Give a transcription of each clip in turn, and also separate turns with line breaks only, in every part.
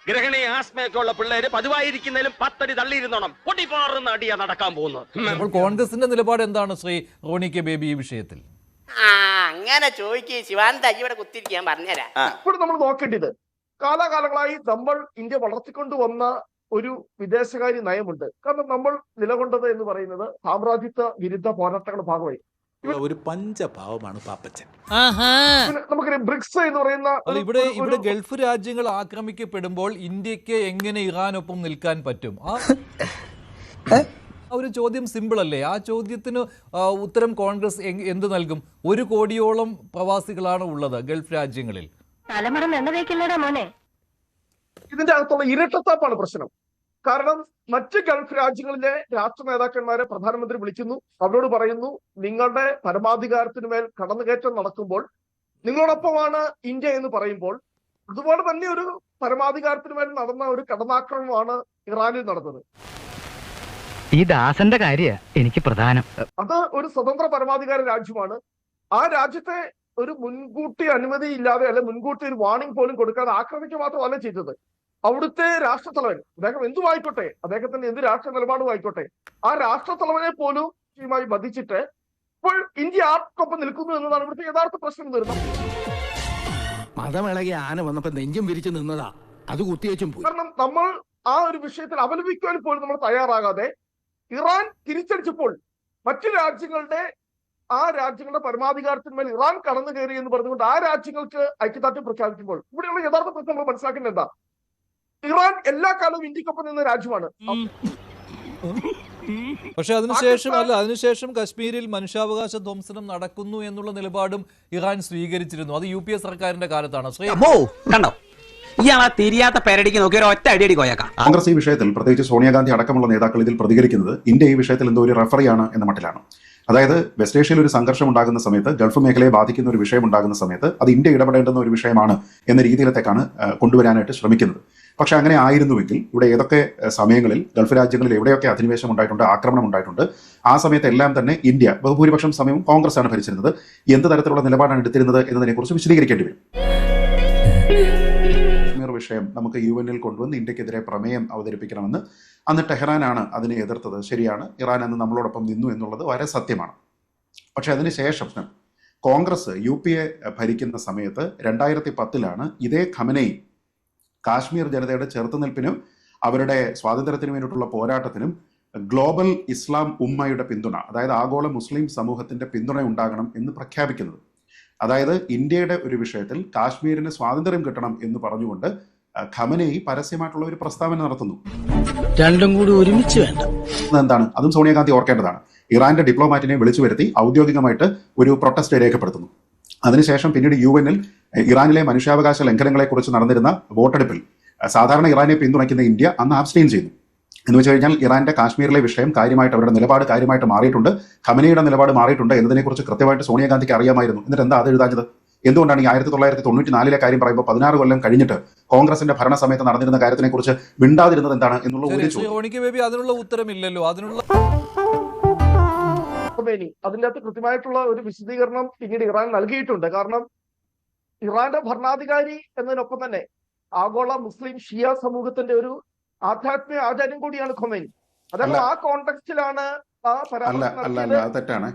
ഗ്രഹണി ആസ്മയൊക്കെ ഉള്ള പിള്ളേര് പതിവായിരിക്കുന്നതിലും 10 അടി തള്ളിയിരുന്നോണം പൊട്ടിപ്പാറുന്ന അടിയാ നടക്കാൻ പോകുന്നത്.
അപ്പോൾ കോൺഗ്രസിന്റെ നിലപാട് എന്താണ് ശ്രീ റോണി കെ ബേബി ഈ വിഷയത്തിൽ?
അങ്ങനെ ചോദിക്കേ ശിവാനന്ദ ഇവിടെ കുത്തിരിക്കാൻ പറഞ്ഞുതരാം.
ഇപ്പോൾ നമ്മൾ നോക്കേണ്ടത് കാലാകാലങ്ങളായി നമ്മൾ ഇന്ത്യ വളർത്തിക്കൊണ്ടുവന്ന ഒരു വിദേശകാര്യ നയമുണ്ട്. കാരണം നമ്മൾ നിലകൊണ്ടത് എന്ന് പറയുന്നത് സാമ്രാജ്യത്വ വിരുദ്ധ പോരാട്ടങ്ങളുടെ ഭാഗമായി
ഒരു പഞ്ചഭാവമാണ് പാപ്പച്ചൻ.
നമുക്കറിയാം ബ്രിക്സ് എന്ന് പറയുന്ന
ഇവിടെ ഗൾഫ് രാജ്യങ്ങൾ ആക്രമിക്കപ്പെടുമ്പോൾ ഇന്ത്യക്ക് എങ്ങനെ ഇറാനൊപ്പം നിൽക്കാൻ പറ്റും? ഒരു ചോദ്യം സിമ്പിൾ അല്ലേ? ആ ചോദ്യത്തിന് ഉത്തരം കോൺഗ്രസ് എന്ത് നൽകും? 1 കോടിയോളം പ്രവാസികളാണ് ഉള്ളത് ഗൾഫ് രാജ്യങ്ങളിൽ.
ഇതിന്റെ അകത്തുള്ള ഇരട്ടത്താപ്പാണ് പ്രശ്നം. കാരണം മറ്റ് ഗൾഫ് രാജ്യങ്ങളിലെ രാഷ്ട്ര നേതാക്കന്മാരെ പ്രധാനമന്ത്രി വിളിക്കുന്നു, അവരോട് പറയുന്നു നിങ്ങളുടെ പരമാധികാരത്തിനുമേൽ കടന്നുകയറ്റം നടക്കുമ്പോൾ നിങ്ങളോടൊപ്പമാണ് ഇന്ത്യ എന്ന് പറയുമ്പോൾ, അതുപോലെ തന്നെ ഒരു പരമാധികാരത്തിനുമേൽ നടന്ന ഒരു കടന്നാക്രമണമാണ് ഇറാനിൽ നടന്നത്.
ഈ ദാസന്റെ കാര്യ എനിക്ക് പ്രധാനം.
അത് ഒരു സ്വതന്ത്ര പരമാധികാര രാജ്യമാണ്. ആ രാജ്യത്തെ ഒരു മുൻകൂട്ടി അനുമതി ഇല്ലാതെ അല്ലെ മുൻകൂട്ടി ഒരു വാർണിംഗ് പോലും കൊടുക്കാതെ ആക്രമിക്കുക മാത്രമല്ല ചെയ്തത്. അവിടുത്തെ രാഷ്ട്രത്തലവൻ അദ്ദേഹം എന്തുമായിക്കോട്ടെ, അദ്ദേഹത്തിന്റെ എന്ത് രാഷ്ട്ര നിലപാടും ആയിക്കോട്ടെ, ആ രാഷ്ട്രത്തലവനെ പോലും ബന്ധിച്ചിട്ട് ഇപ്പോൾ ഇന്ത്യ ആർക്കൊപ്പം നിൽക്കുന്നു എന്നതാണ് ഇവിടുത്തെ യഥാർത്ഥ പ്രശ്നം വരുന്നത്.
മതമിളകി ആന വന്നപ്പോ നെഞ്ചും വിരിച്ചു നിന്നതാ, അത് കുത്തിവെച്ചും പോയി.
കാരണം നമ്മൾ ആ ഒരു വിഷയത്തിൽ അപലപിക്കുവാൻ പോലും നമ്മൾ തയ്യാറാകാതെ ഇറാൻ തിരിച്ചടിച്ചപ്പോൾ മറ്റു രാജ്യങ്ങളുടെ പരമാധികാരത്തിന്മേൽ ഇറാൻ കടന്നു കയറി എന്ന് പറഞ്ഞുകൊണ്ട് ആ രാജ്യങ്ങൾക്ക് ഐക്യദാർഢ്യം പ്രഖ്യാപിക്കുമ്പോൾ ഇവിടെയുള്ള യഥാർത്ഥ പ്രശ്നം നമ്മൾ മനസ്സിലാക്കേണ്ടത് എന്താ? ഇറാൻ എല്ലാ കാലവും ഇന്ത്യക്കൊപ്പം നിന്ന രാജ്യമാണ്.
പക്ഷെ അതിനുശേഷം കശ്മീരിൽ മനുഷ്യാവകാശ ധ്വംസനം നടക്കുന്നു എന്നുള്ള നിലപാടും ഇറാൻ സ്വീകരിച്ചിരുന്നു. അത് UPA സർക്കാരിന്റെ കാലത്താണ്.
കണ്ടോ ഇയാളാ തിരിയാത്ത പേരടിക്ക് നോക്കി ഒരു ഒറ്റ അടിയടി കോയക്കാം.
കോൺഗ്രസ് ഈ വിഷയത്തിൽ പ്രത്യേകിച്ച് സോണിയാഗാന്ധി അടക്കമുള്ള നേതാക്കൾ ഇതിൽ പ്രതികരിക്കുന്നത് ഇന്ത്യ ഈ വിഷയത്തിൽ എന്തോ ഒരു റഫറിയാണ് എന്ന മട്ടിലാണ്. അതായത് വെസ്റ്റ് ഏഷ്യയിൽ ഒരു സംഘർഷം ഉണ്ടാകുന്ന സമയത്ത്, ഗൾഫ് മേഖലയെ ബാധിക്കുന്ന ഒരു വിഷയം ഉണ്ടാകുന്ന സമയത്ത് അത് ഇന്ത്യ ഇടപെടേണ്ടുന്ന ഒരു വിഷയമാണ് എന്ന രീതിയിലത്തേക്കാണ് കൊണ്ടുവരാനായിട്ട് ശ്രമിക്കുന്നത്. പക്ഷെ അങ്ങനെ ആയിരുന്നുവെങ്കിൽ ഇവിടെ ഏതൊക്കെ സമയങ്ങളിൽ ഗൾഫ് രാജ്യങ്ങളിൽ എവിടെയൊക്കെ അധിനിവേശം ഉണ്ടായിട്ടുണ്ട്, ആക്രമണം ഉണ്ടായിട്ടുണ്ട്, ആ സമയത്തെല്ലാം തന്നെ ഇന്ത്യ ബഹുഭൂരിപക്ഷം സമയവും കോൺഗ്രസ് ആണ് ഭരിച്ചിരുന്നത്. എന്ത് തരത്തിലുള്ള നിലപാടാണ് എടുത്തിരുന്നത് എന്നതിനെക്കുറിച്ച് വിശദീകരിക്കേണ്ടി വരും. വിഷയം നമുക്ക് UN കൊണ്ടുവന്ന് ഇന്ത്യക്കെതിരെ പ്രമേയം അവതരിപ്പിക്കണമെന്ന് അന്ന് ടെഹ്റാനാണ് അതിനെ എതിർത്തത്. ശരിയാണ്, ഇറാൻ അന്ന് നമ്മളോടൊപ്പം നിന്നു എന്നുള്ളത് വളരെ സത്യമാണ്. പക്ഷെ അതിനുശേഷം കോൺഗ്രസ് UPA ഭരിക്കുന്ന സമയത്ത് 2010 ഇതേ ഖമനയി കാശ്മീർ ജനതയുടെ ചെറുത്തുനിൽപ്പിനും അവരുടെ സ്വാതന്ത്ര്യത്തിനു വേണ്ടിയിട്ടുള്ള പോരാട്ടത്തിനും ഗ്ലോബൽ ഇസ്ലാം ഉമ്മയുടെ പിന്തുണ, അതായത് ആഗോള മുസ്ലിം സമൂഹത്തിന്റെ പിന്തുണ ഉണ്ടാകണം എന്ന് പ്രഖ്യാപിക്കുന്നത്. അതായത് ഇന്ത്യയുടെ ഒരു വിഷയത്തിൽ കാശ്മീരിന് സ്വാതന്ത്ര്യം കിട്ടണം എന്ന് പറഞ്ഞുകൊണ്ട് ഖമനയി പരസ്യമായിട്ടുള്ള ഒരു പ്രസ്താവന നടത്തുന്നു.
രണ്ടും കൂടി ഒരുമിച്ച് വേണ്ട.
എന്താണ്? അതും സോണിയാഗാന്ധി ഓർക്കേണ്ടതാണ്. ഇറാന്റെ ഡിപ്ലോമാറ്റിനെ വിളിച്ചു വരുത്തി ഔദ്യോഗികമായിട്ട് ഒരു പ്രൊട്ടസ്റ്റ് രേഖപ്പെടുത്തുന്നു. അതിനുശേഷം പിന്നീട് UN ഇറാനിലെ മനുഷ്യാവകാശ ലംഘനങ്ങളെക്കുറിച്ച് നടന്നിരുന്ന വോട്ടെടുപ്പിൽ സാധാരണ ഇറാനെ പിന്തുണയ്ക്കുന്ന ഇന്ത്യ അന്ന് ആബ്സ്റ്റെയിൻ ചെയ്യുന്നു. എന്ന് വെച്ച് കഴിഞ്ഞാൽ ഇറാന്റെ കാശ്മീരിലെ വിഷയം കാര്യമായിട്ട്, അവരുടെ നിലപാട് കാര്യമായിട്ട് മാറിയിട്ടുണ്ട്, ഖമനയുടെ നിലപാട് മാറിയിട്ടുണ്ട് എന്നതിനെക്കുറിച്ച് കൃത്യമായിട്ട് സോണിയാഗാന്ധിക്ക് അറിയാമായിരുന്നു. എന്നിട്ട് എന്താ അത് എഴുതാഞ്ഞത്? എന്തുകൊണ്ടാണ് ഈ 1994 കാര്യം പറയുമ്പോൾ 16 കൊല്ലം കഴിഞ്ഞിട്ട് കോൺഗ്രസിന്റെ ഭരണ സമയത്ത് നടന്നിരുന്ന കാര്യത്തിനെ കുറിച്ച് മിണ്ടാതിരുന്നത് എന്താണ് എന്നുള്ള
അതിനുള്ള ഉത്തരമില്ലല്ലോ.
അതിൻ്റെ അകത്ത് കൃത്യമായിട്ടുള്ള ഒരു വിശദീകരണം പിന്നീട് ഇറാൻ നൽകിയിട്ടുണ്ട്. കാരണം ഇറാന്റെ ഭരണാധികാരി എന്നതിനൊപ്പം തന്നെ ആഗോള മുസ്ലിം ഷിയ സമൂഹത്തിന്റെ ഒരു ആധ്യാത്മിക ആചാര്യം കൂടിയാണ് ഖൊമൈനി. അതായത് ആ കോണ്ടെക്സ്റ്റിലാണ് ആ പരാമർശം.
തെറ്റാണ്.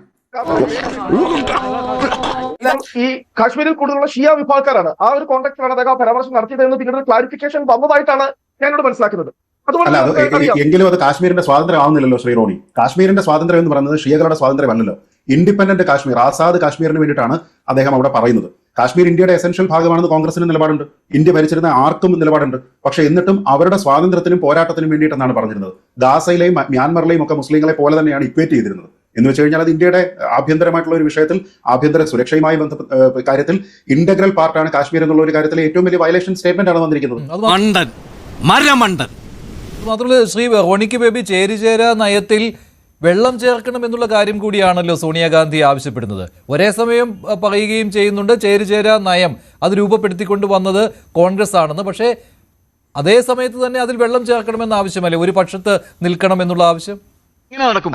ഈ കാശ്മീരിൽ കൂടുതലുള്ള ഷിയ വിഭാഗക്കാരാണ്. ആ ഒരു കോണ്ടെക്സ്റ്റിലാണ് അദ്ദേഹം പരാമർശം നടത്തിയത് എന്ന് പിന്നീട് ക്ലാരിഫിക്കേഷൻ വന്നതായിട്ടാണ് ഞാനിവിടെ മനസ്സിലാക്കുന്നത്.
എങ്കിലും അത് കാശ്മീരിന്റെ സ്വാതന്ത്ര്യം ആവുന്നില്ലല്ലോ ശ്രീ റോണി. കാശ്മീരിന്റെ സ്വാതന്ത്ര്യം എന്ന് പറയുന്നത് ഷിയകളുടെ സ്വാതന്ത്ര്യമല്ലല്ലോ. ഇൻഡിപെൻഡന്റ് കാശ്മീർ, ആസാദ് കാശ്മീരിന് വേണ്ടിയിട്ടാണ് അദ്ദേഹം അവിടെ പറയുന്നത്. കാശ്മീർ ഇന്ത്യയുടെ എസെൻഷ്യൽ ഭാഗമാണെന്ന് കോൺഗ്രസിന് നിലപാടുണ്ട്, ഇന്ത്യ ഭരിച്ചിരുന്ന ആർക്കും നിലപാടുണ്ട്. പക്ഷെ എന്നിട്ടും അവരുടെ സ്വാതന്ത്ര്യത്തിനും പോരാട്ടത്തിനും വേണ്ടിയിട്ടെന്നാണ് പറഞ്ഞിരുന്നത്. ഗാസയിലെയും മ്യാൻമറിലെയും ഒക്കെ മുസ്ലിങ്ങളെ പോലെ തന്നെയാണ് ഇക്വേറ്റ് ചെയ്തിരുന്നത്. എന്ന് വെച്ച് കഴിഞ്ഞാൽ അത് ഇന്ത്യയുടെ ആഭ്യന്തരമായിട്ടുള്ള ഒരു വിഷയത്തിൽ, ആഭ്യന്തര സുരക്ഷയുമായി ബന്ധപ്പെട്ട കാര്യത്തിൽ ഇന്റഗ്രൽ പാർട്ടാണ് കാശ്മീർ എന്നുള്ള ഒരു കാര്യത്തിലെ ഏറ്റവും വലിയ വയലേഷൻ സ്റ്റേറ്റ്മെന്റ് ആണ് വന്നിരിക്കുന്നത്.
മാത്രമല്ല ശ്രീ റോണി കെ ബേബി, ചേരിചേരാ നയത്തിൽ വെള്ളം ചേർക്കണം എന്നുള്ള കാര്യം കൂടിയാണല്ലോ സോണിയാഗാന്ധി ആവശ്യപ്പെടുന്നത്. ഒരേ സമയം പറയുകയും ചെയ്യുന്നുണ്ട് ചേരിചേരാ നയം അത് രൂപപ്പെടുത്തിക്കൊണ്ട് വന്നത് കോൺഗ്രസ് ആണെന്ന്. പക്ഷേ അതേ സമയത്ത് തന്നെ അതിൽ വെള്ളം ചേർക്കണമെന്ന ആവശ്യമല്ലേ, ഒരു പക്ഷത്ത് നിൽക്കണം എന്നുള്ള ആവശ്യം?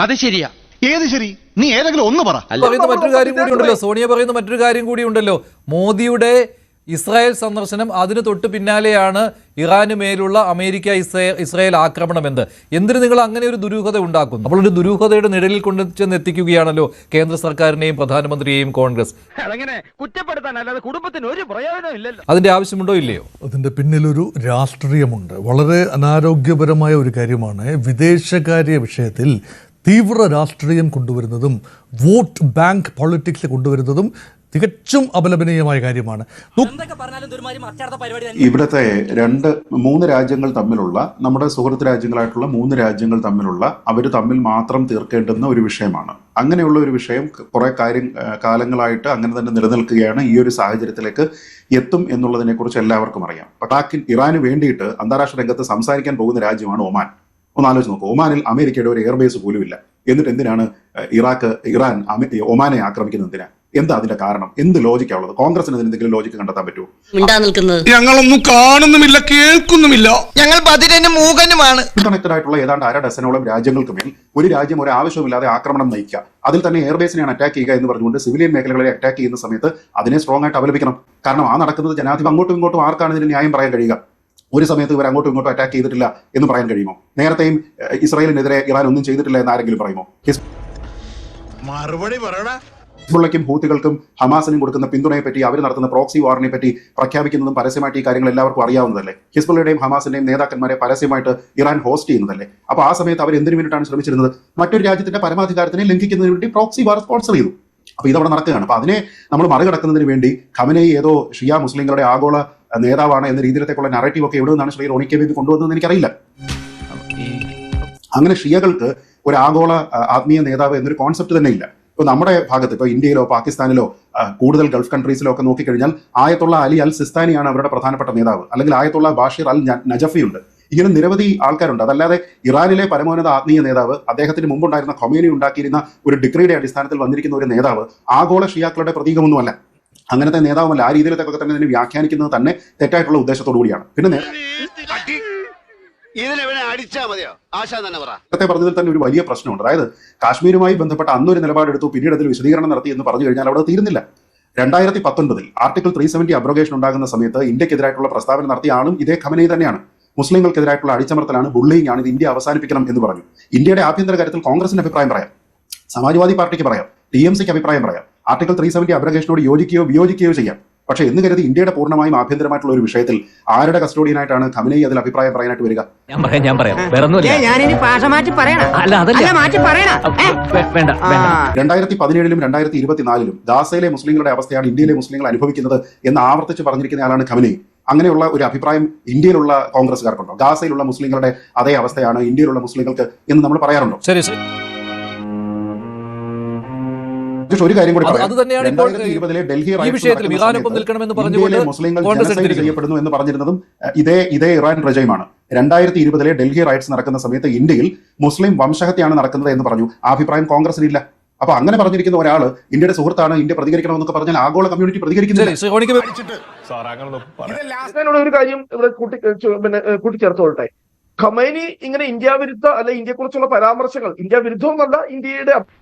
അത് ശരിയാ.
ഏത് ശരി? നീ ഏതെങ്കിലും ഒന്ന് പറ.
പറയുന്ന മറ്റൊരു കാര്യം കൂടി ഉണ്ടല്ലോ, സോണിയ പറയുന്ന മറ്റൊരു കാര്യം കൂടി ഉണ്ടല്ലോ. മോദിയുടെ ഇസ്രായേൽ സന്ദർശനം, അതിന് തൊട്ട് പിന്നാലെയാണ് ഇറാന് മേലുള്ള അമേരിക്ക ഇസ്രായേൽ ആക്രമണമെന്ന്. എന്തിന് നിങ്ങൾ അങ്ങനെ ഒരു ദുരൂഹത ഉണ്ടാക്കുന്നു? അപ്പോൾ ഒരു ദുരൂഹതയുടെ നിഴലിൽ കൊണ്ട് ചെന്നെത്തിക്കുകയാണല്ലോ കേന്ദ്ര സർക്കാരിനെയും പ്രധാനമന്ത്രിയെയും കോൺഗ്രസ്.
അതങ്ങനെ കുറ്റപ്പെടുത്താൻ അല്ലാതെ കുടുംബത്തിന് ഒരു പ്രയോജനം ഇല്ലല്ലോ.
അതിന്റെ ആവശ്യമുണ്ടോ ഇല്ലയോ?
അതിൻ്റെ പിന്നിലൊരു രാഷ്ട്രീയമുണ്ട്. വളരെ അനാരോഗ്യപരമായ ഒരു കാര്യമാണ് വിദേശകാര്യ വിഷയത്തിൽ തീവ്ര രാഷ്ട്രീയം കൊണ്ടുവരുന്നതും വോട്ട് ബാങ്ക് പൊളിറ്റിക്സ് കൊണ്ടുവരുന്നതും തികച്ചും അപലപനീയമായ കാര്യമാണ്.
ഇവിടുത്തെ മൂന്ന് രാജ്യങ്ങൾ തമ്മിലുള്ള, നമ്മുടെ സുഹൃത്ത് രാജ്യങ്ങളായിട്ടുള്ള 3 രാജ്യങ്ങൾ തമ്മിലുള്ള, അവർ തമ്മിൽ മാത്രം തീർക്കേണ്ടുന്ന ഒരു വിഷയമാണ്. അങ്ങനെയുള്ള ഒരു വിഷയം കുറെ കാലങ്ങളായിട്ട് അങ്ങനെ തന്നെ നിലനിൽക്കുകയാണ്. ഈ ഒരു സാഹചര്യത്തിലേക്ക് എത്തും എന്നുള്ളതിനെ കുറിച്ച് എല്ലാവർക്കും അറിയാം. ഇറാന് വേണ്ടിയിട്ട് അന്താരാഷ്ട്ര രംഗത്ത് സംസാരിക്കാൻ പോകുന്ന രാജ്യമാണ് ഒമാൻ. ഒന്ന് ആലോചിച്ച് നോക്കൂ, ഒമാനിൽ അമേരിക്കയുടെ ഒരു എയർബേസ് പോലും ഇല്ല. എന്നിട്ട് എന്തിനാണ് ഇറാൻ ഒമാനെ ആക്രമിക്കുന്നത്? എന്തിനാ? എന്താ അതിന്റെ കാരണം? എന്ത് ലോജിക്കാണുള്ളത്? കോൺഗ്രസിന് എന്തെങ്കിലും ലോജിക്ക് കണ്ടെത്താൻ പറ്റുമോ?
ഞങ്ങളൊന്നും കാണുന്നുമില്ല, കേൾക്കുന്നുമില്ല, ഞങ്ങൾ ബധിരനും മൂകനുമാണ്.
കണക്റ്റഡ് ആയിട്ടുള്ള ഏതാണ്ട് 1/2 ഡസനോളം രാജ്യങ്ങൾക്ക് മേൽ ഒരു രാജ്യം ഒരു ആവശ്യമില്ലാതെ ആക്രമണം നയിക്കുക, അതിൽ തന്നെ എയർബേസിനെയാണ് അറ്റാക്ക് ചെയ്യുക എന്ന് പറഞ്ഞുകൊണ്ട് സിവിലിയൻ മേഖലകളെ അറ്റാക്ക് ചെയ്യുന്ന സമയത്ത് അതിനെ സ്ട്രോങ് ആയിട്ട് അപലപിക്കണം. കാരണം ആ നടക്കുന്നത് ജനാധിപത്യം. അങ്ങോട്ടും ഇങ്ങോട്ടും ആർക്കാണ് ഇതിന് ന്യായം പറയാൻ കഴിയുക? ഒരു സമയത്ത് ഇവർ അങ്ങോട്ടും ഇങ്ങോട്ടും അറ്റാക്ക് ചെയ്തിട്ടില്ല എന്ന് പറയാൻ കഴിയുമോ? നേരത്തെയും ഇസ്രായേലിനെതിരെ ഇറാൻ ഒന്നും ചെയ്തിട്ടില്ല എന്ന് ആരെങ്കിലും പറയുമോ?
മറുപടി പറയടാ.
ഹിസ്ബുള്ളയ്ക്കും ഹൂത്തികൾക്കും ഹമാസിനും കൊടുക്കുന്ന പിന്തുണയെ പറ്റി, അവർ നടത്തുന്ന പ്രോക്സി വാറിനെ പറ്റി പ്രഖ്യാപിക്കുന്നതും പരസ്യമായിട്ട് ഈ കാര്യങ്ങൾ എല്ലാവർക്കും അറിയാവുന്നതല്ലേ? ഹിസ്ബുള്ളയുടെയും ഹമാസിന്റെയും നേതാക്കന്മാരെ പരസ്യമായിട്ട് ഇറാൻ ഹോസ്റ്റ് ചെയ്യുന്നതല്ലേ? അപ്പോൾ ആ സമയത്ത് അവർ എന്തിനു വേണ്ടിയിട്ടാണ് ശ്രമിച്ചിരുന്നത്? മറ്റൊരു രാജ്യത്തിന്റെ പരമാധികാരത്തിനെ ലംഘിക്കുന്നതിന് വേണ്ടി പ്രോക്സി വാർ സ്പോൺസർ ചെയ്തു. അപ്പോൾ ഇതവിടെ നടക്കുകയാണ്. അപ്പോൾ അതിനെ നമ്മൾ മറികടക്കുന്നതിന് വേണ്ടി ഖമനേയി ഏതോ ഷിയ മുസ്ലിങ്ങളുടെ ആഗോള നേതാവാണ് എന്ന രീതിയിലേക്കുള്ള നറേറ്റീവ് ഒക്കെ എവിടെ നിന്നാണ് ശ്രീ റോണി കെ ബേബി കൊണ്ടുവന്നതെന്ന് എനിക്കറിയില്ല. അങ്ങനെ ഷിയകൾക്ക് ഒരു ആഗോള ആത്മീയ നേതാവ് എന്നൊരു കോൺസെപ്റ്റ് തന്നെ ഇല്ല. ഇപ്പോൾ നമ്മുടെ ഭാഗത്ത്, ഇപ്പോൾ ഇന്ത്യയിലോ പാകിസ്ഥാനിലോ കൂടുതൽ ഗൾഫ് കൺട്രീസിലോ ഒക്കെ നോക്കിക്കഴിഞ്ഞാൽ ആയത്തുള്ള അലി അൽ സിസ്താനിയാണ് അവരുടെ പ്രധാനപ്പെട്ട നേതാവ്, അല്ലെങ്കിൽ ആയത്തുള്ള ബാഷിർ അൽ നജഫി ഉണ്ട്. ഇങ്ങനെ നിരവധി ആൾക്കാരുണ്ട്. അതല്ലാതെ ഇറാനിലെ പരമോന്നത ആത്മീയ നേതാവ്, അദ്ദേഹത്തിന് മുമ്പുണ്ടായിരുന്ന ഖൊമേനി ഉണ്ടാക്കിയിരുന്ന ഒരു ഡിഗ്രിയുടെ അടിസ്ഥാനത്തിൽ വന്നിരിക്കുന്ന ഒരു നേതാവ് ആഗോള ഷിയാക്കളുടെ പ്രതീകമൊന്നുമല്ല, അങ്ങനത്തെ നേതാവല്ല. ആ രീതിയിലൊക്കെ തന്നെ ഇതിനെ വ്യാഖ്യാനിക്കുന്നത് തന്നെ തെറ്റായിട്ടുള്ള ഉദ്ദേശത്തോടു കൂടിയാണ്. പിന്നെ നേരത്തെ പറഞ്ഞതിൽ തന്നെ ഒരു വലിയ പ്രശ്നമുണ്ട്. അതായത് കാശ്മീരുമായി ബന്ധപ്പെട്ട അന്നൊരു നിലപാടെടുത്തു, പിന്നീട് അതിൽ വിശദീകരണം നടത്തി എന്ന് പറഞ്ഞു കഴിഞ്ഞാൽ അവിടെ തീരുന്നില്ല. 2019 ആർട്ടിക്കിൾ 370 അബ്രോഗേഷൻ ഉണ്ടാകുന്ന സമയത്ത് ഇന്ത്യക്കെതിരായിട്ടുള്ള പ്രസ്താവന നടത്തിയ ആളും ഇതേ ഖമനേയി തന്നെയാണ്. മുസ്ലിങ്ങൾക്കെതിരായിട്ടുള്ള അടിച്ചമർത്തലാണ്, ബുള്ളിങ് ആണ്, ഇത് ഇന്ത്യ അവസാനിപ്പിക്കണം എന്ന് പറഞ്ഞു. ഇന്ത്യയുടെ ആഭ്യന്തര കാര്യത്തിൽ കോൺഗ്രസിന്റെ അഭിപ്രായം പറയാം, സമാജ്വാദി പാർട്ടിക്ക് പറയാം, TMCക്ക് അഭിപ്രായം പറയാം, ആർട്ടിക്കിൾ 370 അബ്രോഗേഷനോട് യോജിക്കുകയോ വിയോജിക്കുകയോ ചെയ്യാം. പക്ഷേ എന്ന് കരുതി ഇന്ത്യയുടെ പൂർണ്ണമായും ആഭ്യന്തരമായിട്ടുള്ള ഒരു വിഷയത്തിൽ ആരുടെ കസ്റ്റോഡിയനായിട്ടാണ് ഖമനേയി അതിൽ അഭിപ്രായം പറയാനായിട്ട് വരിക?
ഞാൻ പറയാം
2017ലും 2024ലും ഗാസയിലെ മുസ്ലിങ്ങളുടെ അവസ്ഥയാണ് ഇന്ത്യയിലെ മുസ്ലിങ്ങൾ അനുഭവിക്കുന്നത് എന്ന് ആവർത്തിച്ച് പറഞ്ഞിരിക്കുന്ന ആളാണ് ഖമനേയി. അങ്ങനെയുള്ള ഒരു അഭിപ്രായം ഇന്ത്യയിലുള്ള കോൺഗ്രസ്സുകാർക്കുണ്ടോ? ഗാസയിലുള്ള മുസ്ലിങ്ങളുടെ അതേ അവസ്ഥയാണ് ഇന്ത്യയിലുള്ള മുസ്ലിങ്ങൾക്ക് എന്ന് നമ്മൾ പറയാറുണ്ടോ?
ശരി,
ഒരു കാര്യം കൂടി
അത് തന്നെയാണ് ഈ വിഷയത്തിൽ ഇറാനൊപ്പം നിൽക്കണമെന്ന് പറഞ്ഞുകൊണ്ട്
കോൺഗ്രസ് ചെയ്യപ്പെടുന്നു എന്ന് പറഞ്ഞിരുന്നതും ഇതേ ഇറാൻ റജീമാണ്. 2020 ഡൽഹി റൈറ്റ്സ് നടക്കുന്ന സമയത്ത് ഇന്ത്യയിൽ മുസ്ലിം വംശഹത്യയാണ് നടക്കുന്നത് എന്ന് പറഞ്ഞു. ആ അഭിപ്രായം കോൺഗ്രസിനില്ല. അപ്പൊ അങ്ങനെ പറഞ്ഞിരിക്കുന്ന ഒരാള് ഇന്ത്യയുടെ സുഹൃത്താണ്, ഇന്ത്യ പ്രതികരിക്കണമെന്നൊക്കെ പറഞ്ഞാൽ ആഗോള കമ്മ്യൂണിറ്റി പ്രതികരിക്കുന്നില്ല.
ഒരു കാര്യം ഇവിടെ കൂട്ടിച്ചേർത്തോട്ടെ. ഖമൈനി ഇങ്ങനെ ഇന്ത്യ വിരുദ്ധ അല്ലെ ഇന്ത്യയെക്കുറിച്ചുള്ള പരാമർശങ്ങൾ, ഇന്ത്യ വിരുദ്ധമെന്നല്ല, ഇന്ത്യയുടെ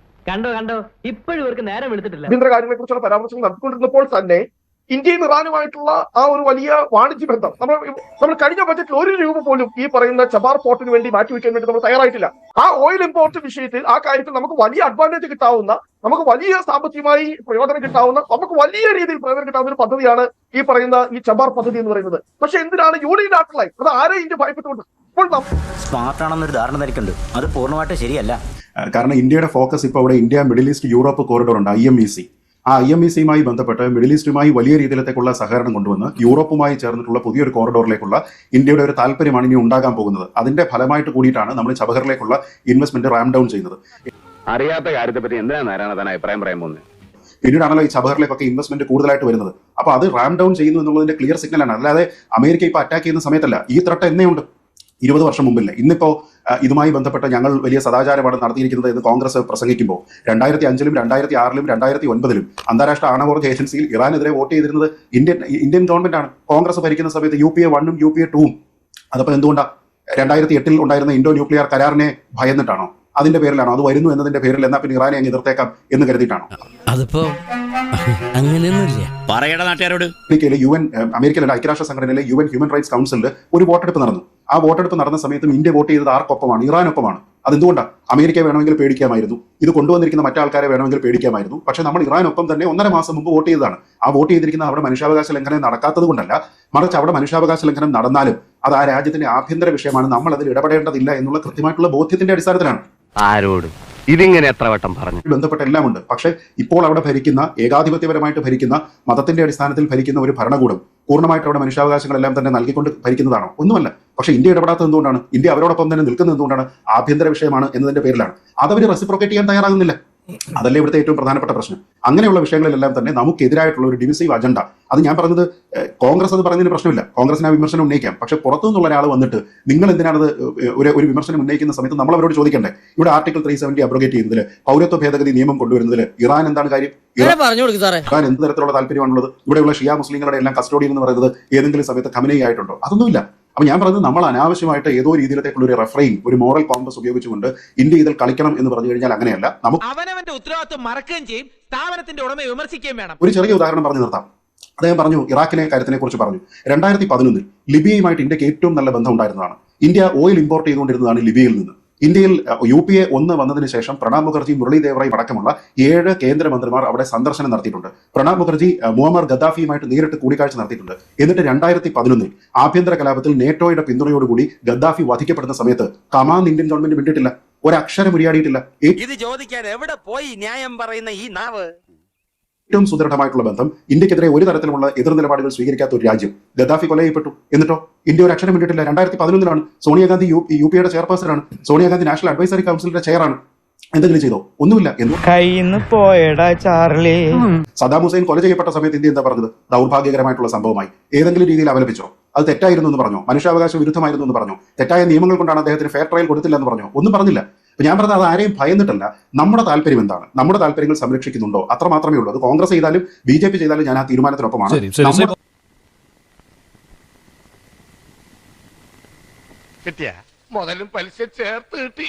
കണ്ടോ ഇപ്പോഴും ഇവർക്ക് നേരം എടുത്തിട്ടില്ല,
ആഭ്യന്തര കാര്യങ്ങളെ കുറിച്ചുള്ള പരാമർശങ്ങൾ നടത്തിക്കൊണ്ടിരുന്നപ്പോൾ തന്നെ ഇന്ത്യയും ഇറാനുമായിട്ടുള്ള ആ ഒരു വലിയ വാണിജ്യ ബന്ധം നമ്മൾ കഴിഞ്ഞ ബജറ്റിൽ 1 രൂപ പോലും ഈ പറയുന്ന ചബാർ പോർട്ടിന് വേണ്ടി മാറ്റിവെക്കാൻ വേണ്ടി നമ്മൾ തയ്യാറായിട്ടില്ല. ആ ഓയിൽ ഇമ്പോർട്ട് വിഷയത്തിൽ, ആ കാര്യത്തിൽ നമുക്ക് വലിയ അഡ്വാൻറ്റേജ് കിട്ടാവുന്ന, നമുക്ക് വലിയ സാമ്പത്തികമായി പ്രയോജനം കിട്ടാവുന്ന, നമുക്ക് വലിയ രീതിയിൽ പ്രയോജനം കിട്ടാവുന്ന ഒരു പദ്ധതിയാണ് ഈ പറയുന്ന ഈ ചബാർ പദ്ധതി എന്ന് പറയുന്നത്. പക്ഷെ എന്തിനാണ് യൂണിയൻ ആർട്ടിലായി? അത് ആരെ ഇന്ത്യ ഭയപ്പെട്ടുകൊണ്ട് ഇപ്പോൾ
സ്മാർട്ട് ആണെന്നൊരു ധാരണ ധരിക്കുന്നുണ്ട്. അത് പൂർണ്ണമായിട്ട് ശരിയല്ല.
കാരണം ഇന്ത്യയുടെ ഫോക്കസ് ഇപ്പോൾ ഇവിടെ India middle east Europe corridor ഉണ്ട്, IMEC. ആ IMECയുമായി ബന്ധപ്പെട്ട് മിഡിൽ ഈസ്റ്റുമായി വലിയ രീതിയിലേക്കുള്ള സഹകരണം കൊണ്ടുവന്ന് യൂറോപ്പുമായി ചേർന്നിട്ടുള്ള പുതിയൊരു കോറിഡോറിലേക്കുള്ള ഇന്ത്യയുടെ ഒരു താല്പര്യമാണ് ഇനി ഉണ്ടാകാൻ പോകുന്നത്. അതിന്റെ ഫലമായിട്ട് കൂടിയിട്ടാണ് നമ്മൾ ചബഹറിലേക്കുള്ള ഇൻവെസ്റ്റ്മെന്റ് റാം ഡൗൺ ചെയ്യുന്നത്.
അറിയാത്ത കാര്യത്തെ പറ്റി എന്താണ് അഭിപ്രായം പറയാൻ പോകുന്നത്?
പിന്നീടാണല്ലോ ഈ ചബഹറിലേക്കൊക്കെ ഇൻവെസ്റ്റ്മെന്റ് കൂടുതലായിട്ട് വരുന്നത്. അപ്പൊ അത് റാം ഡൗൺ ചെയ്യുന്നു എന്നുള്ളതിന്റെ ക്ലിയർ സിഗ്നലാണ്. അല്ലാതെ അമേരിക്ക ഇപ്പൊ അറ്റാക്ക് ചെയ്യുന്ന സമയത്തല്ല, ഈ ത്രട്ട് എന്നേ ഉണ്ട്, 20 വർഷം മുമ്പില്ല. ഇന്നിപ്പോ ഇതുമായി ബന്ധപ്പെട്ട് ഞങ്ങൾ വലിയ സദാചാരമാണ് നടത്തിയിരിക്കുന്നത് എന്ന് കോൺഗ്രസ് പ്രസംഗിക്കുമ്പോൾ 2005ലും 2006ലും 2009ലും അന്താരാഷ്ട്ര ആണവോർജ്ജ ഏജൻസിയിൽ ഇറാനെതിരെ വോട്ട് ചെയ്തിരുന്നത് ഇന്ത്യൻ ഗവൺമെന്റ് ആണ്. കോൺഗ്രസ് ഭരിക്കുന്ന സമയത്ത് UPA 1ഉം UPA 2ഉം. അതപ്പോൾ എന്തുകൊണ്ടാണ് 2008ൽ ഉണ്ടായിരുന്ന ഇൻഡോ ന്യൂക്ലിയർ കരാറിനെ ഭയന്നിട്ടാണോ? അതിന്റെ പേരിലാണോ? അത് വരുന്നു എന്നതിന്റെ പേരിൽ എന്നാ പിന്നെ ഇറാനെ അങ്ങ് എതിർത്തേക്കാം എന്ന് കരുതിയിട്ടാണോ?
അതിപ്പോ അങ്ങനെയൊന്നുമില്ല.
പറയട നാട്ടുകാരോട്.
അമേരിക്കയിലെ ഐക്യരാഷ്ട്ര സംഘടനയിലെ UN ഹ്യൂമൻ റൈറ്റ്സ് കൗൺസിലിൽ ഒരു വോട്ടെടുപ്പ് നടന്നു. ആ വോട്ടെടുപ്പ് നടന്ന സമയത്തും ഇന്ത്യ വോട്ട് ചെയ്തത് ആർക്കൊപ്പമാണ്? ഇറാനൊപ്പമാണ്. അതെന്തുകൊണ്ടാണ്? അമേരിക്ക വേണമെങ്കിൽ പേടിക്കാമായിരുന്നു, ഇത് കൊണ്ടുവന്നിരിക്കുന്ന മറ്റാൾക്കാരെ വേണമെങ്കിൽ പേടിക്കാമായിരുന്നു. പക്ഷെ നമ്മൾ ഇറാനൊപ്പം തന്നെ 1.5 മാസം മുമ്പ് വോട്ട് ചെയ്തതാണ്. ആ വോട്ട് ചെയ്തിരിക്കുന്ന അവിടെ മനുഷ്യാവകാശ ലംഘനം നടക്കാത്തത് കൊണ്ടല്ല, മറിച്ച് അവിടെ മനുഷ്യാവകാശ ലംഘനം നടന്നാലും അത് ആ രാജ്യത്തിന്റെ ആഭ്യന്തര വിഷയമാണ്, നമ്മൾ അതിൽ ഇടപെടേണ്ടതില്ല എന്നുള്ള കൃത്യമായിട്ടുള്ള ബോധ്യത്തിന്റെ അടിസ്ഥാനത്തിലാണ്.
ആരോട് ഇതിങ്ങനെ എത്ര വട്ടം പറഞ്ഞു?
ബന്ധപ്പെട്ട എല്ലാം ഉണ്ട്. പക്ഷെ ഇപ്പോൾ അവിടെ ഭരിക്കുന്ന, ഏകാധിപത്യപരമായിട്ട് ഭരിക്കുന്ന, മതത്തിന്റെ അടിസ്ഥാനത്തിൽ ഭരിക്കുന്ന ഒരു ഭരണകൂടം പൂർണ്ണമായിട്ട് അവിടെ മനുഷ്യാവകാശങ്ങളെല്ലാം തന്നെ നൽകിക്കൊണ്ട് ഭരിക്കുന്നതാണോ? ഒന്നുമല്ല. പക്ഷെ ഇന്ത്യ ഇടപെടാത്തത് എന്തുകൊണ്ടാണ്? ഇന്ത്യ അവരോടൊപ്പം തന്നെ നിൽക്കുന്നത് എന്തുകൊണ്ടാണ്? ആഭ്യന്തര വിഷയമാണ് എന്നതിന്റെ പേരിലാണ്. അതവർ റെസിപ്രോക്കേറ്റ് ചെയ്യാൻ തയ്യാറാകുന്നില്ല. അതല്ലേ ഇവിടുത്തെ ഏറ്റവും പ്രധാനപ്പെട്ട പ്രശ്നം. അങ്ങനെയുള്ള വിഷയങ്ങളിലെല്ലാം തന്നെ നമുക്കെതിരായിട്ടുള്ള ഒരു ഡിവിസീവ് അജണ്ട, അത് ഞാൻ പറഞ്ഞത് കോൺഗ്രസ് എന്ന് പറയുന്നതിന് പ്രശ്നമില്ല, കോൺഗ്രസിന് ആ വിമർശനം ഉന്നയിക്കാം. പക്ഷെ പുറത്തു നിന്നുള്ള ഒരാൾ വന്നിട്ട് നിങ്ങൾ എന്തിനാണത് ഒരു വിമർശനം ഉന്നയിക്കുന്ന സമയത്ത് നമ്മൾ അവരോട് ചോദിക്കണ്ടേ? ഇവിടെ ആർട്ടിക്കിൾ 370 അബ്രോഗേറ്റ് ചെയ്യുന്നതിൽ, പൗരത്വ ഭേദഗതി നിയമം കൊണ്ടുവരുന്നതിൽ ഇറാൻ എന്താണ് കാര്യം? ഇറാൻ എന്ത് തരത്തിലുള്ള താല്പര്യമാണുള്ളത്? ഇവിടെയുള്ള ഷിയ മുസ്ലിങ്ങളുടെ എല്ലാം കസ്റ്റോഡിയൻ എന്ന് പറയുന്നത് ഏതെങ്കിലും സമയത്ത് ഖമനേയി ആയിട്ടുണ്ടോ? അതൊന്നുമില്ല. അപ്പൊ ഞാൻ പറഞ്ഞത്, നമ്മൾ അനാവശ്യമായിട്ട് ഏതോ രീതിയിലേക്കുള്ള ഒരു റെഫ്രെയിൻ, ഒരു മോറൽ കോമ്പസ് ഉപയോഗിച്ചുകൊണ്ട് ഇന്ത്യ ഇതിൽ കളിക്കണം എന്ന് പറഞ്ഞു കഴിഞ്ഞാൽ അങ്ങനെയല്ല. നമുക്ക്
അവനവന്റെ ഉത്തരവാദിത്വം മറക്കുകയും ചെയ്യും, സ്ഥാപനത്തിന്റെ ഉടമയെ വിമർശിക്കുകയും വേണം.
ഒരു ചെറിയ ഉദാഹരണം പറഞ്ഞു നിർത്താം. അദ്ദേഹം പറഞ്ഞു, ഇറാഖിലെ കാര്യത്തിനെ കുറിച്ച് പറഞ്ഞു. 2011 ലിബിയയുമായിട്ട് ഇന്ത്യക്ക് ഏറ്റവും നല്ല ബന്ധം ഉണ്ടായിരുന്നതാണ്. ഇന്ത്യ ഓയിൽ ഇമ്പോർട്ട് ചെയ്തുകൊണ്ടിരുന്നതാണ് ലിബിയയിൽ നിന്ന്. ഇന്ത്യയിൽ UPA 1 വന്നതിന് ശേഷം പ്രണബ് മുഖർജി, മുരളി ദേവറായി അടക്കമുള്ള 7 കേന്ദ്രമന്ത്രിമാർ അവിടെ സന്ദർശനം നടത്തിയിട്ടുണ്ട്. പ്രണബ് മുഖർജി മുഅമ്മർ ഗദ്ദാഫിയുമായിട്ട് നേരിട്ട് കൂടിക്കാഴ്ച നടത്തിയിട്ടുണ്ട്. എന്നിട്ട് 2011 ആഭ്യന്തര കലാപത്തിൽ നേറ്റോയുടെ പിന്തുണയോടുകൂടി ഗദ്ദാഫി വധിക്കപ്പെടുന്ന സമയത്ത് കമാൻഡ് ഇന്ത്യൻ ഗവൺമെന്റ് വിട്ടിട്ടില്ല, ഒരക്ഷരം ഉരിയാടിയിട്ടില്ല.
ഇത് ചോദിക്കാൻ എവിടെ പോയി ന്യായം പറയുന്ന ഈ നാവ്?
ഏറ്റവും സുദൃഢമായിട്ടുള്ള ബന്ധം, ഇന്ത്യക്കെതിരെ ഒരു തരത്തിലുള്ള എതിർ നിലപാടുകൾ സ്വീകരിക്കാത്ത ഒരു രാജ്യം. ഗദ്ദാഫി കൊല ചെയ്യപ്പെട്ടു, എന്നിട്ടോ ഇന്ത്യ ഒരു അക്ഷരം വിട്ടിട്ടില്ല. 2011 സോണിയാഗാന്ധി UPA ചെയർപേഴ്സണാണ്, സോണിയാഗാന്ധി നാഷണൽ അഡ്വൈസറി കൗൺസിലിന്റെ ചെയറാണ്. എന്തെങ്കിലും ചെയ്തോ? ഒന്നുമില്ല. സദാം ഹുസൈൻ കൊല ചെയ്യപ്പെട്ട സമയത്ത് ഇന്ത്യ എന്താ പറഞ്ഞത്? ദൗർഭാഗ്യകരമായിട്ടുള്ള സംഭവമായി. ഏതെങ്കിലും രീതിയിൽ അപലപിച്ചോ? അത് തെറ്റായിരുന്നു എന്ന് പറഞ്ഞോ? മനുഷ്യാവകാശ വിരുദ്ധമായിരുന്നു എന്ന് പറഞ്ഞോ? തെറ്റായ നിയമങ്ങൾ കൊണ്ടാണ് അദ്ദേഹത്തിന് ഫെയർ ട്രയൽ കൊടുത്തില്ല എന്ന് പറഞ്ഞോ? ഒന്നും പറഞ്ഞില്ല. ഞാൻ പറഞ്ഞത്, അത് ആരെയും ഭയന്നിട്ടല്ല. നമ്മുടെ താല്പര്യം എന്താണ്? നമ്മുടെ താല്പര്യങ്ങൾ സംരക്ഷിക്കുന്നുണ്ടോ? അത്ര മാത്രമേ ഉള്ളൂ. അത് കോൺഗ്രസ് ചെയ്താലും BJP ചെയ്താലും ഞാൻ ആ തീരുമാനത്തിനൊപ്പമാണ്.
മുതലും പലിശ ചേർത്ത് കിട്ടി.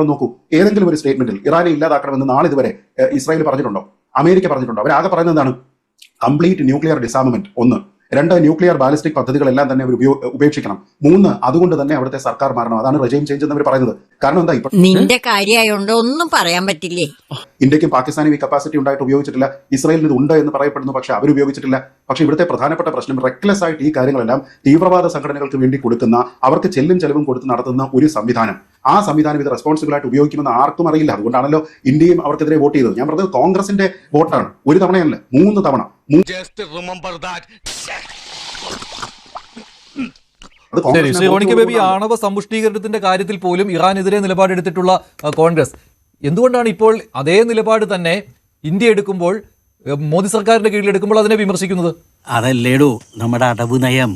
നോക്കൂ, ഏതെങ്കിലും ഒരു സ്റ്റേറ്റ്മെന്റിൽ ഇറാനെ ഇല്ലാതാക്കണമെന്ന് നാളിതുവരെ ഇസ്രായേൽ പറഞ്ഞിട്ടുണ്ടോ? അമേരിക്ക പറഞ്ഞിട്ടുണ്ടോ? അവരാകെ പറയുന്നത് എന്താണ്? Complete nuclear disarmament. 1. 2, nuclear ballistic പദ്ധതികളെല്ലാം തന്നെ അവർ ഉപേക്ഷിക്കണം. 3, അതുകൊണ്ട് തന്നെ അവിടുത്തെ സർക്കാർ മാറണം. അതാണ് റെജീം ചേഞ്ച് എന്ന് അവർ പറയുന്നത്. കാരണം എന്താ? ഇപ്പൊ
നിന്റെ കാര്യമായോണ്ട് ഒന്നും പറയാൻ പറ്റില്ലേ.
ഇന്ത്യക്കും പാകിസ്ഥാനും ഈ കപ്പാസിറ്റി ഉണ്ടായിട്ട് ഉപയോഗിച്ചിട്ടില്ല. ഇസ്രായേലിന് ഇത് ഉണ്ട് എന്ന് പറയപ്പെടുന്നു, പക്ഷെ അവർ ഉപയോഗിച്ചിട്ടില്ല. പക്ഷെ ഇവിടുത്തെ പ്രധാനപ്പെട്ട പ്രശ്നം, റെക്ലെസ് ആയിട്ട് ഈ കാര്യങ്ങളെല്ലാം തീവ്രവാദ സംഘടനകൾക്ക് വേണ്ടി കൊടുക്കുന്ന, അവർക്ക് ചെല്ലും ചെലവും കൊടുത്ത് നടത്തുന്ന ഒരു സംവിധാനം. ആ സംവിധാനം ഇത് റെസ്പോൺസിബിൾ ആയിട്ട് ഉപയോഗിക്കുമെന്ന് ആർക്കും അറിയില്ല. അതുകൊണ്ടാണല്ലോ ഇന്ത്യയും അവർക്കെതിരെ വോട്ട് ചെയ്തത്. ഞാൻ പറഞ്ഞത് കോൺഗ്രസിന്റെ വോട്ടാണ്. ഒരു തവണയല്ല, 3 തവണ.
ശരി, ശ്രീ റോണി കെ ബേബി, ആണവ സമ്പുഷ്ടീകരണത്തിന്റെ കാര്യത്തിൽ പോലും ഇറാനെതിരെ നിലപാടെടുത്തിട്ടുള്ള കോൺഗ്രസ് എന്തുകൊണ്ടാണ് ഇപ്പോൾ അതേ നിലപാട് തന്നെ ഇന്ത്യ എടുക്കുമ്പോൾ, മോദി സർക്കാരിന്റെ കീഴിൽ എടുക്കുമ്പോൾ അതിനെ വിമർശിക്കുന്നത്?
അതല്ലേടോ നമ്മുടെ അടവ് നയം.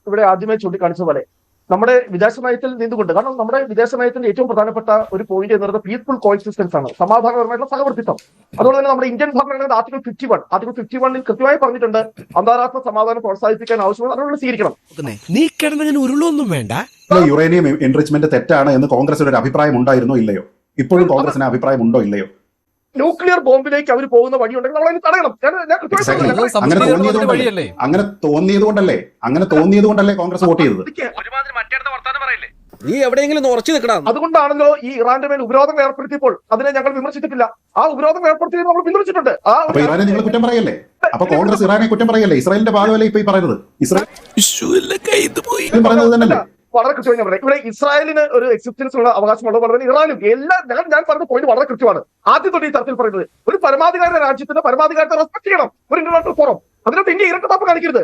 ഇവിടെ ആദ്യമേ ചൂണ്ടിക്കാണിച്ച പോലെ നമ്മുടെ വിദേശ നയത്തിൽ നിന്നുകൊണ്ട്, കാരണം നമ്മുടെ വിദേശ നയത്തിന്റെ ഏറ്റവും പ്രധാനപ്പെട്ട ഒരു പോയിന്റ് എന്ന് പറയുന്നത് പീസ്ഫുൾ കോഎക്സിസ്റ്റൻസ് ആണ്, സമാധാനപരമായിട്ടുള്ള സഹവർത്തിത്വം. അതുകൊണ്ട് തന്നെ നമ്മുടെ ഇന്ത്യൻ ഭരണഘടനയുടെ ആർട്ടിക്കിൾ 51 കൃത്യമായി പറഞ്ഞിട്ടുണ്ട്, അന്താരാഷ്ട്ര സമാധാനം പ്രോത്സാഹിപ്പിക്കാൻ ആവശ്യമായ നടപടികൾ സ്വീകരിക്കണം.
നീ കിടന്നതിന് ഉരുളൊന്നും വേണ്ട.
യുറേനിയം എൻറിച്ച്മെന്റ് തെറ്റാണ് എന്ന് കോൺഗ്രസിന് ഒരു അഭിപ്രായം ഉണ്ടായിരുന്നോ ഇല്ലയോ? ഇപ്പോഴും കോൺഗ്രസിന് അഭിപ്രായം ഉണ്ടോ ഇല്ലയോ?
ന്യൂക്ലിയർ ബോംബിലേക്ക് അവർ പോകുന്ന വഴിയുണ്ടെങ്കിൽ നമ്മൾ അതിന് തടയണം.
അങ്ങനെ തോന്നിയത് കൊണ്ടല്ലേ കോൺഗ്രസ് വോട്ട് ചെയ്തത്?
നീ എവിടെയെങ്കിലും ഉറച്ചു നിൽക്കണം.
അതുകൊണ്ടാണല്ലോ ഈ ഇറാന്റെ മേൽ ഉപരോധം ഏർപ്പെടുത്തിയപ്പോൾ അതിനെ ഞങ്ങൾ വിമർശിച്ചിട്ടില്ല. ആ ഉപരോധം ഏർപ്പെടുത്തിയത് നമ്മൾ പിന്തുണച്ചിട്ടുണ്ട്.
അപ്പൊ ഇറാനെ നിങ്ങൾ കുറ്റം പറയല്ലേ? അപ്പൊ കോൺഗ്രസ് ഇറാനെ കുറ്റം പറയല്ലേ? ഇസ്രായേലിന്റെ ഭാഗമല്ലേ ഇപ്പൊ ഈ പറയുന്നത്? ഇസ്രായേൽ പറയുന്നത് തന്നെയല്ലേ?
വളരെ കൃത്യമായി പറയാം. ഇവിടെ ഇസ്രായേലിന് ഒരു എക്സിസ്റ്റൻസ് ഉള്ള അവകാശമുള്ളത് പോലെ ഇറാനും എല്ലാം. ഞാൻ പറഞ്ഞ പോയിന്റ് വളരെ കൃത്യമാണ്. ആദ്യം തൊട്ട് ഈ തരത്തിൽ പറയുന്നത്, ഒരു പരമാധികാര രാജ്യത്തിന്റെ പരമാധികാരത്തെ റെസ്പെക്ട് ചെയ്യണം ഒരു ഇന്റർനാഷണൽ ഫോറം. അതിനകത്ത് ഇന്ത്യ ഇരട്ടത്താപ്പ് കാണിക്കരുത്.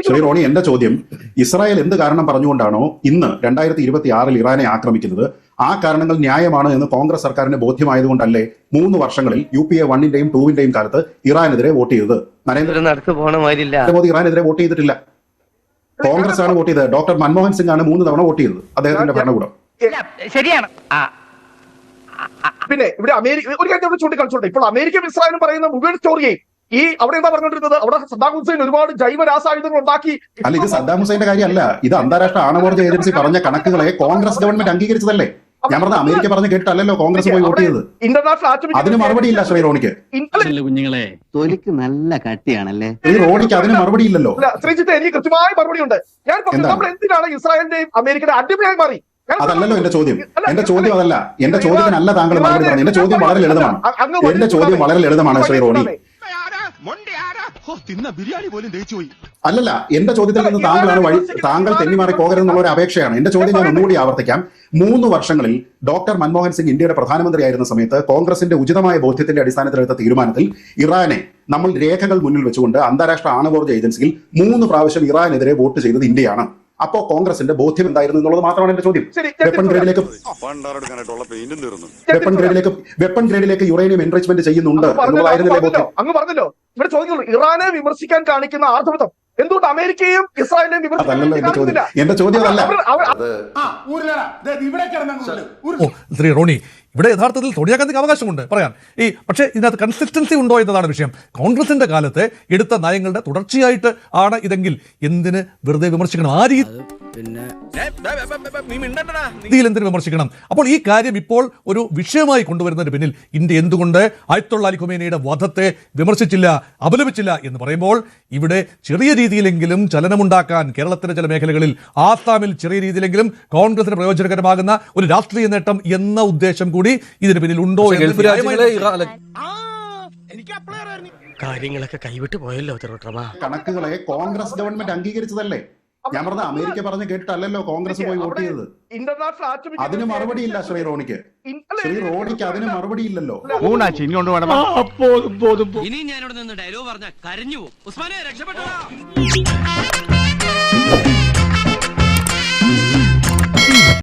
ശ്രീ റോണി, എന്റെ ചോദ്യം, ഇസ്രായേൽ എന്ത് കാരണം പറഞ്ഞുകൊണ്ടാണോ ഇന്ന് 2026 ഇറാനെ ആക്രമിക്കുന്നത്, ആ കാരണങ്ങൾ ന്യായമാണ് എന്ന് കോൺഗ്രസ് സർക്കാരിന് ബോധ്യമായതുകൊണ്ടല്ലേ 3 വർഷങ്ങളിൽ UPA 1-ന്റെയും 2-ന്റെയും കാലത്ത് ഇറാനെതിരെ വോട്ട് ചെയ്തത്? നരേന്ദ്രമോദി ഇറാനെതിരെ വോട്ട് ചെയ്തിട്ടില്ല. കോൺഗ്രസ് ആണ് വോട്ട് ചെയ്തത്. ഡോക്ടർ മൻമോഹൻ സിംഗ് ആണ് 3 തവണ വോട്ട് ചെയ്തത്, അദ്ദേഹത്തിന്റെ ഭരണകൂടം.
ശരിയാണ്.
പിന്നെ ഇവിടെ അമേരിക്ക ഒരു കാര്യം ചൂണ്ടിക്കാണിച്ചോട്ടെ. ഇപ്പോൾ അമേരിക്ക ഇസ്രായേലും പറയുന്ന മുഴുവൻ സ്റ്റോറിയെ അവിടെ എന്താ പറഞ്ഞുകൊണ്ടിരുന്നത്? അവിടെ സദ്ദാം ഹുസൈൻ ഒരുപാട് ജൈവ രാസായുധങ്ങൾ ഉണ്ടാക്കി.
അല്ല, ഇത് സദ്ദാം ഹുസൈന്റെ കാര്യമല്ല, ഇത് അന്താരാഷ്ട്ര ആണവോർജ്ജ ഏജൻസി പറഞ്ഞ കണക്കുകളെ കോൺഗ്രസ് ഗവൺമെന്റ് അംഗീകരിച്ചതല്ലേ? ഞാൻ പറഞ്ഞ അമേരിക്ക പറഞ്ഞ് കേട്ടിട്ടല്ലോ കോൺഗ്രസ് പോയി വോട്ട് ചെയ്തത്.
ഇന്റർനാഷണൽ ആറ്റമിക്
അതിന് മറുപടിയില്ല ശ്രീ റോണിക്ക്.
കുഞ്ഞുങ്ങളെ തൊലിക്ക് നല്ല കട്ടിയാണല്ലേ.
ശ്രീ റോണിക്ക് അതിന് മറുപടി ഇല്ലല്ലോ.
ശ്രീജിത്ത്, എനിക്ക് കൃത്യമായ മറുപടി ഉണ്ട്. ഞാൻ നമ്മൾ എന്തിനാണ് ഇസ്രായേലിന്റെയും അമേരിക്കയുടെ അടിമയായി മാറി?
അതല്ലല്ലോ എന്റെ ചോദ്യം. എന്റെ ചോദ്യം അതല്ല. എന്റെ ചോദ്യത്തിനല്ല താങ്കൾ മറുപടി പറഞ്ഞു. എന്റെ ചോദ്യം വളരെ ലളിതമാണ്. എന്റെ ചോദ്യം വളരെ ലളിതമാണ് ശ്രീ റോണി. അല്ലല്ല, എന്റെ ചോദ്യത്തിൽ നിന്ന് താങ്കൾ തെന്നിമാറി പോകരുതെന്നുള്ള ഒരു അപേക്ഷയാണ്. എന്റെ ചോദ്യം ഞാൻ ഒന്നുകൂടി ആവർത്തിക്കാം. 3 വർഷങ്ങളിൽ ഡോക്ടർ മൻമോഹൻ സിംഗ് ഇന്ത്യയുടെ പ്രധാനമന്ത്രിയായിരുന്ന സമയത്ത് കോൺഗ്രസിന്റെ ഉചിതമായ ബോധ്യത്തിന്റെ അടിസ്ഥാനത്തിലെടുത്ത തീരുമാനത്തിൽ ഇറാനെ നമ്മൾ രേഖകൾ മുന്നിൽ വെച്ചുകൊണ്ട് അന്താരാഷ്ട്ര ആണവോർജ്ജ ഏജൻസിയിൽ 3 പ്രാവശ്യം ഇറാനെതിരെ വോട്ട് ചെയ്തത് ഇന്ത്യയാണ്. അപ്പോ കോൺഗ്രസിന്റെ ബോധ്യം എന്തായിരുന്നു എന്നുള്ളത് മാത്രമാണ് എന്റെ ചോദ്യം. വെപ്പൺ ഗ്രേഡിലേക്ക് യുറേനിയം എൻറിച്ച്മെന്റ് ചെയ്യുന്നുണ്ട് എന്നുള്ളതായിരുന്നില്ലേ ബോധ്യം?
അങ്ങ് പറഞ്ഞല്ലോ. ഇവിടെ ചോദിക്കുള്ളൂ, ഇറാനെ വിമർശിക്കാൻ കാണിക്കുന്ന ആർദ്രത്വം എന്തുകൊണ്ട് അമേരിക്കയും ഇസ്രായേലിനെയും
അതല്ലല്ലോ എന്റെ ചോദ്യം. എന്റെ ചോദ്യം അതല്ല.
ശ്രീ റോണി, ഇവിടെ യഥാർത്ഥത്തിൽ സോണിയാഗാന്ധിക്ക് അവകാശമുണ്ട് പറയാൻ. പക്ഷേ ഇതിനകത്ത് കൺസിസ്റ്റൻസി ഉണ്ടോ എന്നതാണ് വിഷയം. കോൺഗ്രസിന്റെ കാലത്ത് എടുത്ത നയങ്ങളുടെ തുടർച്ചയായിട്ട് ആണ് ഇതെങ്കിൽ എന്തിന് വെറുതെ വിമർശിക്കണം? ആ രീതിയിൽ എന്തിന് വിമർശിക്കണം? അപ്പോൾ ഈ കാര്യം ഇപ്പോൾ ഒരു വിഷയമായി കൊണ്ടുവരുന്നതിന് പിന്നിൽ ഇന്ത്യ എന്തുകൊണ്ട് അയത്തുള്ള അലി ഖുമൈനിയുടെ വധത്തെ വിമർശിച്ചില്ല, അപലപിച്ചില്ല എന്ന് പറയുമ്പോൾ ഇവിടെ ചെറിയ രീതിയിലെങ്കിലും ചലനമുണ്ടാക്കാൻ കേരളത്തിന്റെ ചില മേഖലകളിൽ, ആസാമിൽ ചെറിയ രീതിയിലെങ്കിലും കോൺഗ്രസിന് പ്രയോജനകരമാകുന്ന ഒരു രാഷ്ട്രീയ നേട്ടം എന്ന ഉദ്ദേശം കൂടി ഇതിന് പിന്നിൽ ഉണ്ടോ?
കാര്യങ്ങളൊക്കെ കൈവിട്ട് പോയല്ലോ.
കണക്കുകളെ കോൺഗ്രസ് ഗവൺമെന്റ് അംഗീകരിച്ചതല്ലേ? ഞാൻ പറഞ്ഞ അമേരിക്ക പറഞ്ഞ് കേട്ടിട്ടല്ലോ കോൺഗ്രസ് പോയി വോട്ട് ചെയ്തത്.
ഇന്റർനാഷണൽ ആറ്റമിക്
അതിന് മറുപടിയില്ല ശ്രീ റോണിക്ക്. ശ്രീ റോണിക്ക് അതിന് മറുപടിയില്ലല്ലോ.
ഇനി ഞാനിവിടെ നിന്ന് ഡയലോഗ് പറഞ്ഞ കരഞ്ഞു പോകും. ഉസ്മാനെ രക്ഷപ്പെട്ടോ.